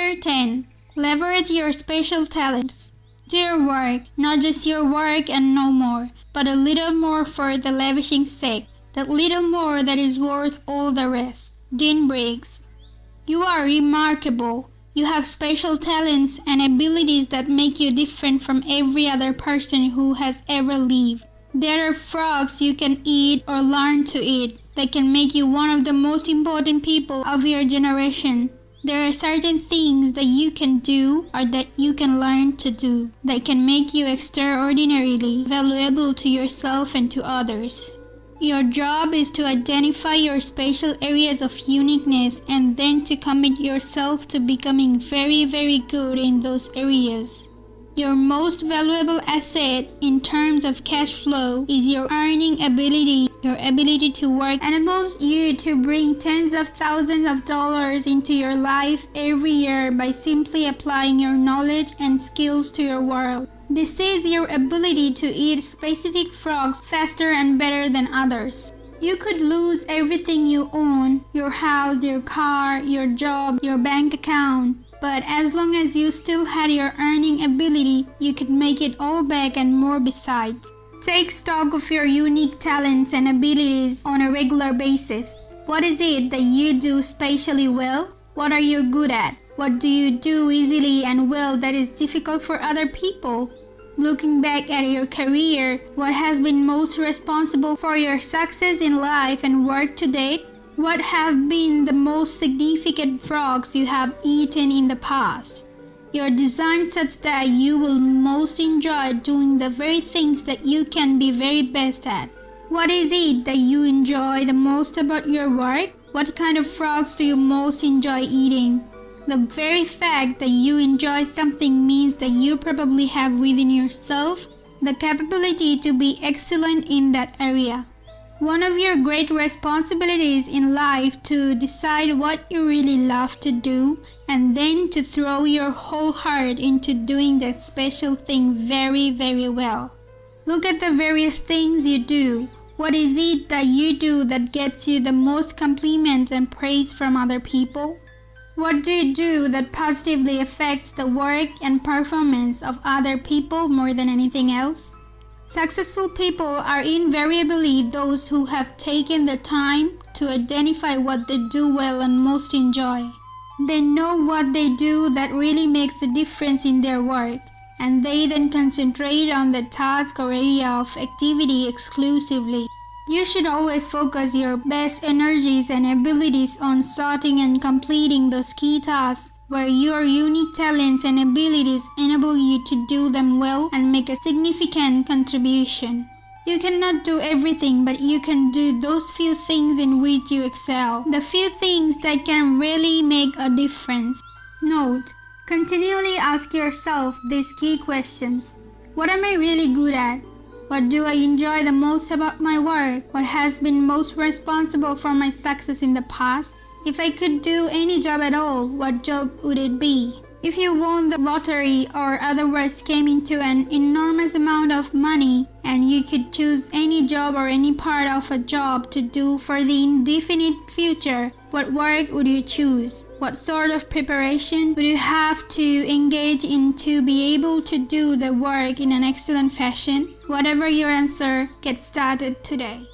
Chapter 10. Leverage your special talents. Do your work, not just your work and no more, but a little more for the lavishing's sake, that little more that is worth all the rest. Dean Briggs. You are remarkable. You have special talents and abilities that make you different from every other person who has ever lived. There are frogs you can eat or learn to eat that can make you one of the most important people of your generation. There are certain things that you can do or that you can learn to do that can make you extraordinarily valuable to yourself and to others. Your job is to identify your special areas of uniqueness and then to commit yourself to becoming very, very good in those areas. Your most valuable asset in terms of cash flow is your earning ability. Your ability to work enables you to bring tens of thousands of dollars into your life every year by simply applying your knowledge and skills to your world. This is your ability to eat specific frogs faster and better than others. You could lose everything you own, your house, your car, your job, your bank account. But as long as you still had your earning ability, you could make it all back and more besides. Take stock of your unique talents and abilities on a regular basis. What is it that you do especially well? What are you good at? What do you do easily and well that is difficult for other people? Looking back at your career, what has been most responsible for your success in life and work to date? What have been the most significant frogs you have eaten in the past? You're designed such that you will most enjoy doing the very things that you can be very best at. What is it that you enjoy the most about your work? What kind of frogs do you most enjoy eating? The very fact that you enjoy something means that you probably have within yourself the capability to be excellent in that area. One of your great responsibilities in life to decide what you really love to do and then to throw your whole heart into doing that special thing very, very well. Look at the various things you do. What is it that you do that gets you the most compliments and praise from other people? What do you do that positively affects the work and performance of other people more than anything else? Successful people are invariably those who have taken the time to identify what they do well and most enjoy. They know what they do that really makes a difference in their work, and they then concentrate on the task or area of activity exclusively. You should always focus your best energies and abilities on starting and completing those key tasks where your unique talents and abilities enable you to do them well and make a significant contribution. You cannot do everything, but you can do those few things in which you excel, the few things that can really make a difference. Note: continually ask yourself these key questions. What am I really good at? What do I enjoy the most about my work? What has been most responsible for my success in the past? If I could do any job at all, what job would it be? If you won the lottery or otherwise came into an enormous amount of money and you could choose any job or any part of a job to do for the indefinite future, what work would you choose? What sort of preparation would you have to engage in to be able to do the work in an excellent fashion? Whatever your answer, get started today.